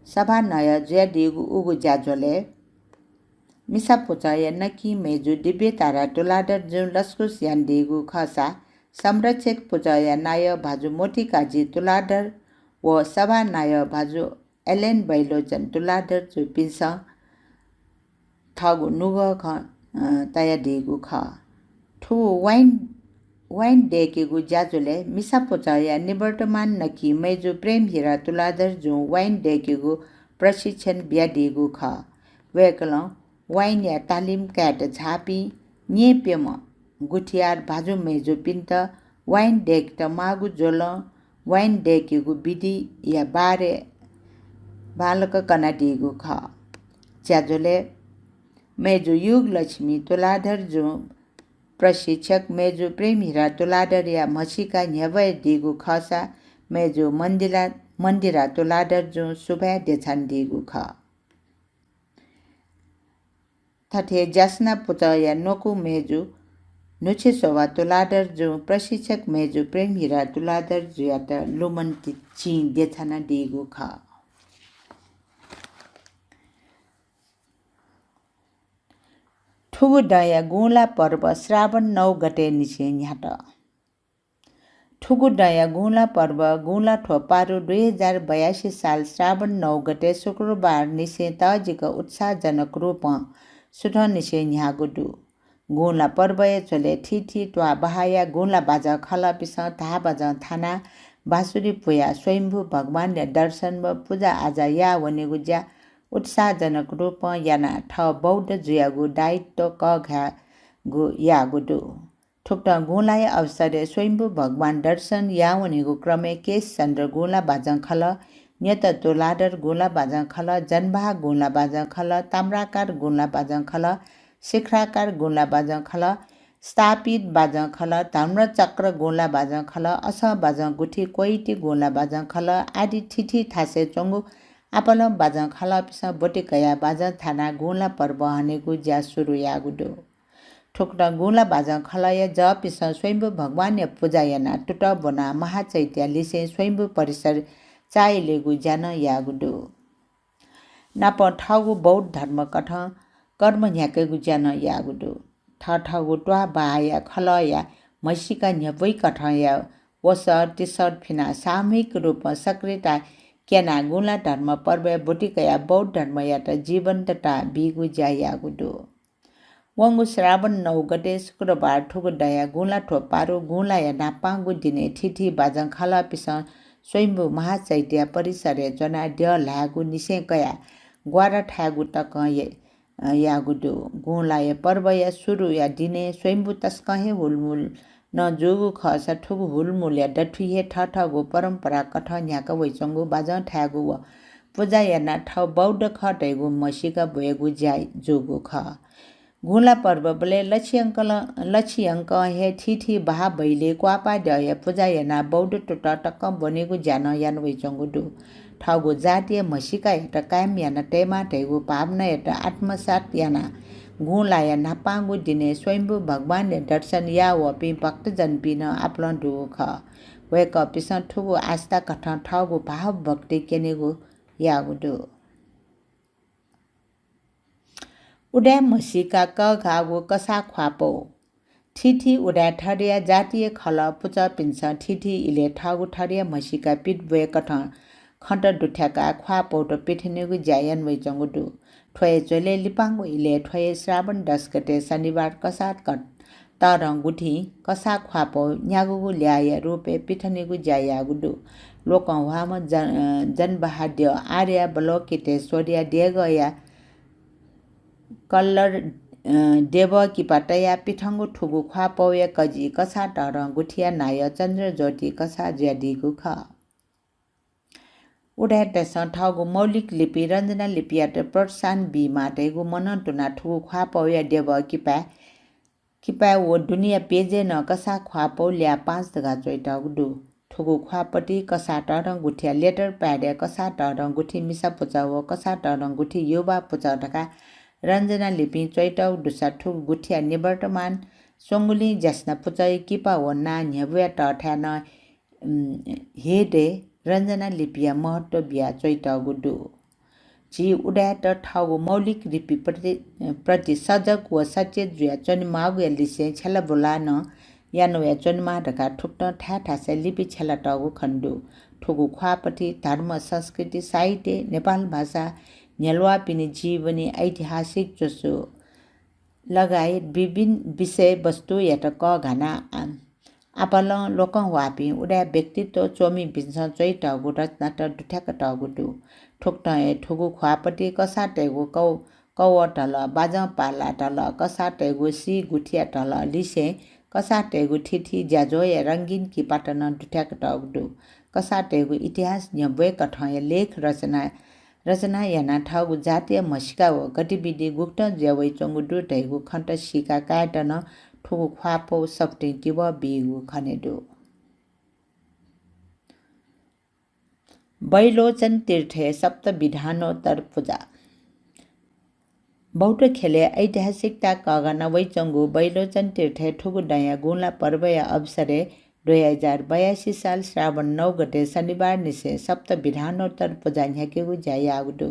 सभा नय जे दिगु उगु जाजोले मिसा पुचाया नकी मेजु दिव्य तारा तुलाडर जो लस्कुस यान दिगु खसा संरक्षक पुचाया नायो बाजु मोटी काजी तुलाडर व सभा नायो बाजु एलेन बैलो चन तुलाडर जो पिसा थगु नुगो ख तया दिगु ख ठु वाइन डेकेगु जाजुले मिसा पोचाया निवर्तमान नकी मेजु प्रेम हिरा तुलादर जो वाइन डेकेगु प्रशिक्षण बिया दिगु ख वेकल वाइन या तालिम काट झापी न्येप्यम गुठियार भाजु मेजु पिन्त वाइन डेक त मागु जोल वाइन डेकेगु विधि या बारे बालक कना दिगु ख जाजुले मेजु युग लक्ष्मी तुलाधर जो प्रशिक्षक मेजु प्रेम हिरा तुलाधर या मसीका न्यवय दिगु खसा मेजु मन्दिरा तुलाधर जो सुभा देछान दिगु ख थथे जसना पुत या नोकु मेजु नुचे सोवा तुलाधर जो प्रशिक्षक मेजु प्रेम हिरा तुलाधर जो या त लुमन ची देछाना दिगु ख ठुगु दया गुला पर्व श्रावण 9 गते निसे न्याट ठुगु दया गुला पर्व गुला ठोपारु 2082 साल श्रावण 9 गते शुक्रबार निसे तजिक उत्साहजनक रूप सुठ निसे न्यागुडु गुला पर्व चले ठिठी ट्वा बहाया गुला बाजा खला पिस धा बाजा थाना बासुरी पुया स्वयंभू भगवान दर्शन व पूजा आजा या वनेगु ज्या उत्साहजनक रूप याना ठ बौद्ध जुयागु दायित्व क घा गु यागुडु ठुक्ट गुलाय अवसरे स्वयंभू भगवान दर्शन यावनेगु क्रमे केश चन्द्र गुला बाजं खल न्यत तुलाडर गुला बाजं खल जनभा गुला बाजं खल ताम्राकार गुला बाजं खल शिखराकार गुला बाजं खल स्थापित बाजं खल ताम्र चक्र गुला बाजं खल अस बाजं गुठी कोइटी गुला बाजं खल आदि ठिठी थासे चंगु आपल बाजं खला पिसा बोटिकया बाजं थाना गुला पर्व हनेगु ज्या सुरु यागुडो ठोक्टा गुला बाजं खलाया ज पिसा स्वयंभू भगवान पूजा याना टुट बना महाचैत्य लिसे स्वयंभू परिसर चाइलेगु ज्यान यागुडो नाप ठागु बौद्ध धर्म कथ कर्म न्याकेगु ज्यान यागुडो ठगु ट्वा बाया खलया मैसिका न्यवै कथया वस टिसर्ट फिना सामूहिक रूपमा सक्रियता केना गुला धर्म पर्व बोटिकया बौद्ध धर्म यात जीवन्तता बिगु ज्यायागुडो वंगु श्रावण 9 गते शुक्रबार ठुगु दया गुला ठोपारु गुला या नापांगु दिने ठिठी बाजं खला पिस स्वयंभू महाचैत्य परिसरे जना ड्य लागु निसे कया ग्वारा ठागु तक यागुडो गुला या पर्व या सुरु या दिने स्वयंभू तस्कहे हुलमुल न जोगु खस ठुगु हुलमुल या डठुहे ठठगु परम्परा कथ न्याक वैचंगु बाजं ठागु व पूजा याना ठ बौद्ध खटेगु मसिका बोयगु ज्याय जोगु ख गुला पर्व बले लक्ष्यंक हे ठिठी बहा बैले क्वापा दय पूजा याना बौद्ध टुट टक्क बनेगु ज्यान यान वैचंगु दु ठगु जातीय मसिका हेट कायम याना टेमा टेगु भावना हेट आत्मसात याना गुला या नापांगु दिने स्वयंभू भगवान दर्शन या वपि भक्तजन पिन आपलन दुगु ख वेक पिस ठुगु आस्था कथ ठगु भाव भक्ति केनेगु यागुडु उडा मसिका क घागु कसा ख्वापो ठिठी उडा ठरिया जातीय खल पुच पिन्छ ठिठी इले ठगु ठरिया मसिका पिट वे कथ खण्ड दुठ्याका ख्वापो त पिठनेगु ज्यायन वैचंगुडु ठोए चोले लिपांगु इले ठोए श्रावण 10 गते शनिबार कसात कट तरङ गुठी कसा ख्वापो न्यागुगु ल्याय रूपे पिठनेगु ज्यायागुडु लोकं वाम जनबहाद्य आर्य बलोकिते सोर्या देगया कल्लर देव कि पटया पिठंगु ठुगु ख्वापो या कजी कसा तरङ गुठिया नाय चन्द्र ज्योति कसा ज्यादिगु ख उडाट ठगु मौलिक लिपि रञ्जना लिपियाट प्रोत्साहन बी माटेगु मनन्तुना ठुगु ख्वापो या देव किपा वो दुनिया पेजे न कसा ख्वापो ल्या 5 दगा चोइटा गुडु ठुगु ख्वापट्टि कसा टरङ गुठिया लेटर प्याड्या कसा टरङ गुठी मिसा पुचाव कसा टरङ गुठी युवा पुचाव ढका रञ्जना लिपि चैटाउ डुसा ठुगु गुठिया निवर्तमान सोङ्गुली ज्यास्ना पुचाइ किपा वन्ना न्याबुया टठ्यान हेडे रञ्जना लिपिया महत्व बिया चैटाउ गुडु जी उडाट ठाउ मौलिक लिपि प्रति सजग व सचेत जुया चनिमागु या लिसे छला बोलान यानो या चनिमा ढका ठुक्ट ठ्याठासे लिपि छला टागु खण्डु ठुगु ख्वापट्टि धर्म संस्कृति साहित्य नेपाल भाषा न्यालवा पिनी जीवनी ऐतिहासिक जसो लगायत विभिन्न विषय वस्तु या त क घना आपल लोक वापी उडा व्यक्तित्व चोमी बिन्छ चै टागु रचना त दुठ्याक टागु दु ठुक्ट ठुगु ख्वापट्टि कसा टेगु कौ टल बाजा पाला टल कसा टेगु सी गुठिया टल लिसे कसा टेगु ठिठी ज्याजो या रंगीन की पाटन दुठ्याक टागु दु कसा टेगु इतिहास न्यबे कठय लेख रचना याना ठागु जातीय मस्का व गतिविधि गुप्त ज्यावै चंगु दु टेगु खन्त सिका काटन ठुगु ख्वापो सफ्टे किव बिगु खनेदु बैलोचन तीर्थ सप्त विधानोत्तर पूजा बौद्ध खेले ऐतिहासिकता कगन वैचंगु बैलोचन तीर्थ ठुगु दया गुला पर्वया अवसरे 2082 साल श्रावण 9 गते शनिबार निसे सप्त विधानोत्तर पूजा ह्याकेगु ज्यायागुदु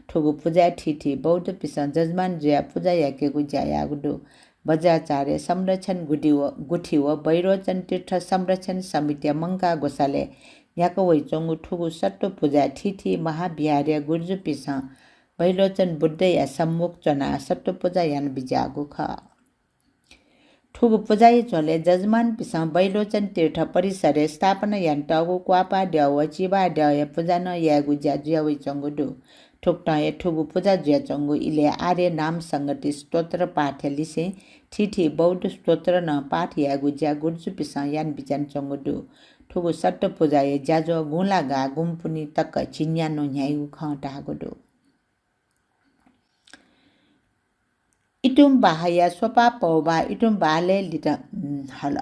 ठुगु पूजा ठिठी बौद्ध पिसन जजमान ज्या पूजा याकेगु ज्यायागुदु बजाचार्य संरक्षण गुठी व बैलोचन तीर्थ संरक्षण समिति मंका गोसाले याको वैचंगु ठुगु सट्टो पूजा ठिठी महाविहार्य गुर्जु पिस बैलोचन बुद्ध या सम्मुख चना सट्टो पूजा यान बिजागु ख ठुगु पूजा चले जजमान पिस बैलोचन तीर्थ परिसरे स्थापना यान टागु क्वापा ड्याव चिबा ड्याव पूजा न यागु ज्या वैचंगु दु ठुक्ट ठुगु पूजा ज्याचंगु इले आर्य नाम संगति स्तोत्र पाठ लिसे ठिठी बौद्ध स्तोत्र न पाठ यागु ज्या गुर्जु पिस यान बिजान चंगु दु ठुगु सट्ट पूजा ज्याजो गुला गा गुम्पुनी तक चिन्यानो न्यायु ख टागुदु इटुम बाहया सोपा पौबा इटुम बाले लिट हल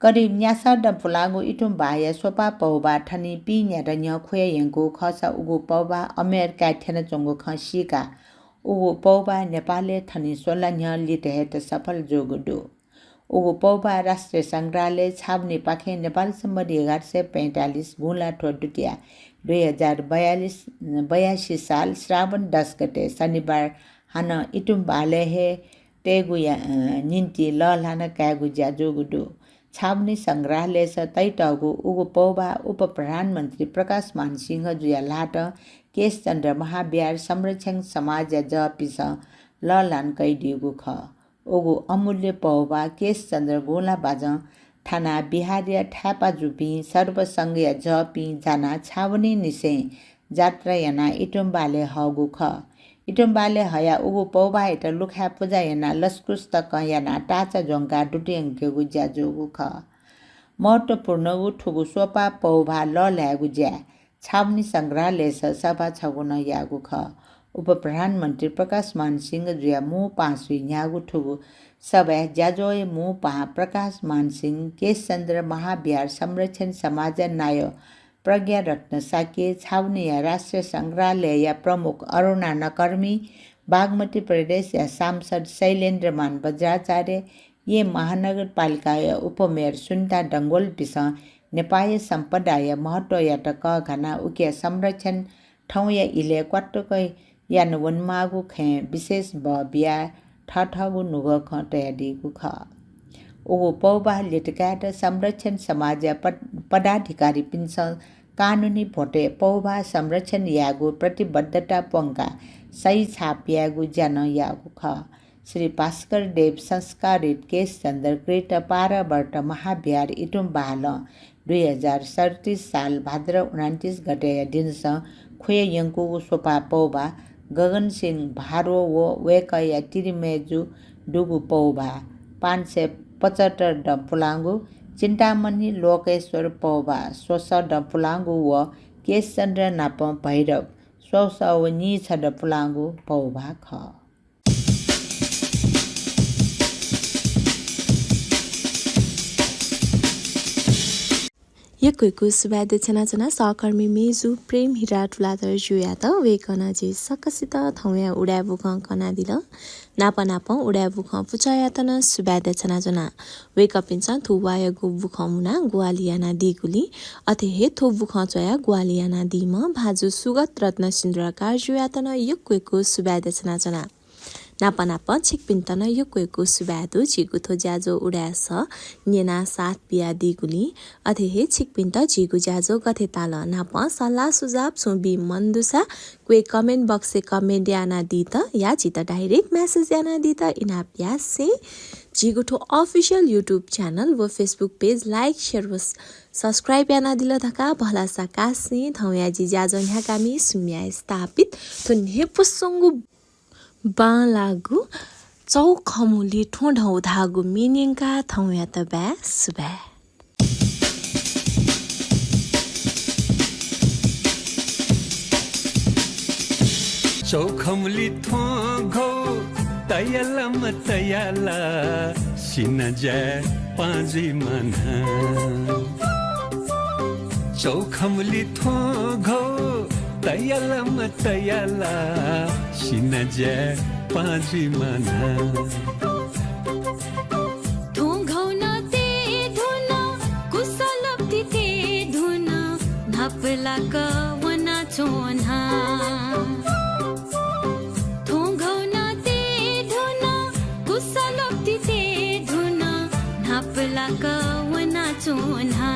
करिब न्यासा डफुलागु इटुम बाहया सोपा पौबा ठनी पि न्या र न्य खोय यंगु खसा उगु पौबा अमेरिका थेन चंगु खसिका उगु पौबा नेपालले थनी सोला न्य लिट हेत सफल जोगुदु उगु पौबा राष्ट्रिय संग्रहालय छावनी पाखे नेपाल सम्बन्धी 1145 गुला ठोडुटिया 2082 साल श्रावण 10 गते शनिबार हान इटुम बाले हे टेगुया निन्ती ललान कागु ज्याजोगुदु छावनी संग्रहालय स तैटगु उगु पौबा उप प्रधानमन्त्री प्रकाश मान सिंह जुया लाट केश चन्द्र महाविहार संरक्षण समाज जपिस ललान कैदिगु ख उगु अमूल्य पौबा केश चन्द्र गोला बाज थाना बिहारिया ठ्यापा जुपी सर्वसंघीय जपी जाना छावनी निसे जात्रा याना इटुम्बाले हगु ख इटुम्बाले हया उगु पौबा हेट लुखा पूजा याना लस्कुस तक याना टाचा जोंगा डुटियंकेगु ज्याजोगु ख महत्वपूर्ण ठुगु सोपा पौबा ल्यागु ज्या छावनी संग्रहालय सभा छगुन यागु ख उप प्रधानमन्त्री प्रकाश मान सिंह जुया मु पासुई न्यागु ठुगु सबै ज्याजोय मु पहा प्रकाश मान सिंह केश चन्द्र महाविहार संरक्षण समाज नाय प्रज्ञा रत्न साके छावनी या राष्ट्रिय संग्रहालय या प्रमुख अरुणा नकर्मी बागमती प्रदेश या सांसद शैलेन्द्र मान बज्राचार्य ये महानगरपालिका या उपमेयर सुन्ता डंगोल पिस नेपाली सम्पदा या महत्व या टक घना उके संरक्षण ठाउँ या इले क्वाटकै यान वनमागु खे विशेष बिया ठठगु नुग ख तयादीगु ख उगु पौबा लिटकाट संरक्षण समाज पदाधिकारी पिन्छ कानुनी भोटे पौबा संरक्षण यागु प्रतिबद्धता पंका सही छाप यागु जन यागु ख श्री भास्कर देव संस्कारित केश चन्द्र कृत पारवर्त महाविहार इटुम बाल 2037 साल भाद्र 29 गते दिनस खुय यंकु सोपा पौबा गगन सिंह भारो वो वेकया तिरिमेजु डुगु पौबा 575 डपुलांगु चिन्तामणि लोकेश्वर पौबा 16 डपुलांगु व केश चन्द्र नाप भैरव 16 डपुलांगु पौबा ख यकैको सुबाद छनाचना सहकर्मी मेजु प्रेम हिरा टुलादर जुया त वेकना जे सकसित थौया उडा बुख कना दिल नापा नाप उडा बुख पुचाया तन सुबाद छनाचना वेकपिन्छ थुवाय गु बुख मुना ग्वालियाना दिगुली अथे हे थो बुख चया ग्वालियाना दिम भाजु सुगत रत्न सिन्द्रकार जुया तन यकैको सुबाद छनाचना नापा नाप छिकपिन्तन यकैको सुबादु झिगु थो ज्याजो उडास नेना साथ पिया दिगुली अथे हे छिकपिन्त झिगु ज्याजो गथे ताल नाप सल्लाह सुझाव छुबी मन्दुसा क्वे कमेन्ट बक्से कमेन्ट याना दी त या चित डाइरेक्ट मेसेज याना दी त इना प्यास से झिगु थो अफिशियल युट्युब च्यानल व फेसबुक पेज लाइक शेयर व सब्सक्राइब याना दिल धका भलासा कासे थौया जी ज्याजो ह्या कामी सुम्या स्थापित थुन हे पुसंगु बालागु चौखमुली ठोढौ धागु मिनिङका थौया त बा सुबा चौखमुली ठोघौ तयला मतयला सिनजा पाँजी मना चौखमुली ठोघौ तयला मतयला सिनजा पाँजी मना ठोघौ न ते धुन कुसलप्ति ते धुन धपला कवना चोन्हा ठोघौ न ते धुन कुसलप्ति ते धुन धपला कवना चोन्हा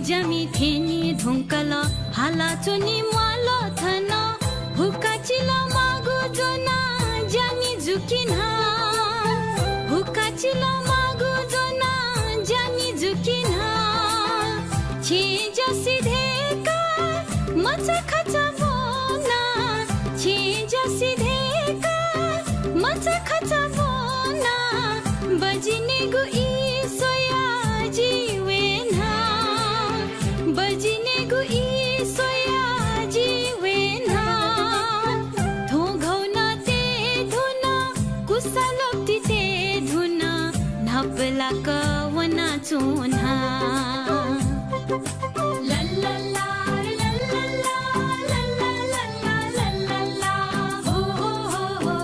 जमी थेनी धुंकल हाला चुनी माल थन हुकाचिल मागु जोना जानी जुकिना हुकाचिल मागु जोना जानी जुकिना छे जसी धेका मच खचा बोना छे जसी धेका मच खचा बोना बजिने गु चोन्हा ला ला ला ला ला ला ला ला ला ला हो हो हो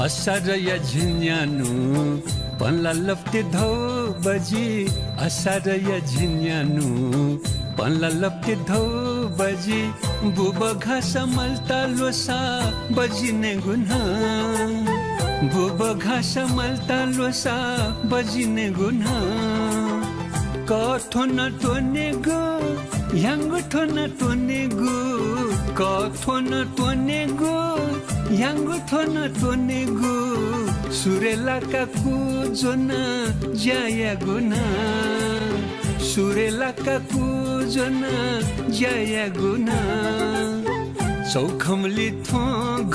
असारया झिन्यानु पन्ला लप्ते धौ बजी असारया झिन्यानु पन्ला लप्ते धौ बजी बुब घास मल्ता लोसा बजिने गुना बुब घास मल्ता लोसा बजिने गुना कथोन टोने go Hyang ठोन टोने go कथोन टोने go Hyang ठोन टोने go Surela का कुजोना जाया गुना सुरेला का कुजोना जाया गुना चौखमली थो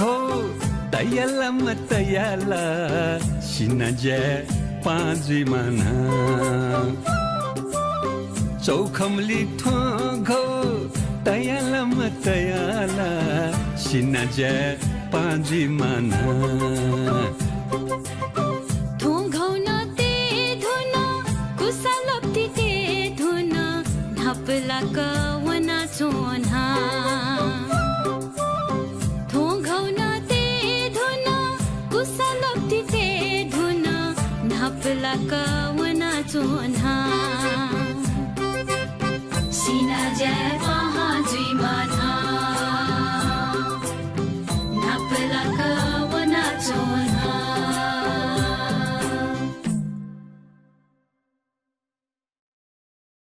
घो तयला मतयला सिनजा पाँजी मना चौखमली थो घो तयला मतयला सिनजा पाँजी मना थो घौ न ते धुन कुसलप्ति ते धुन धपला कवना चोन्हा थो घौ न ते धुन कुसलप्ति ते धुन धपला कवना चोन्हा सिनजा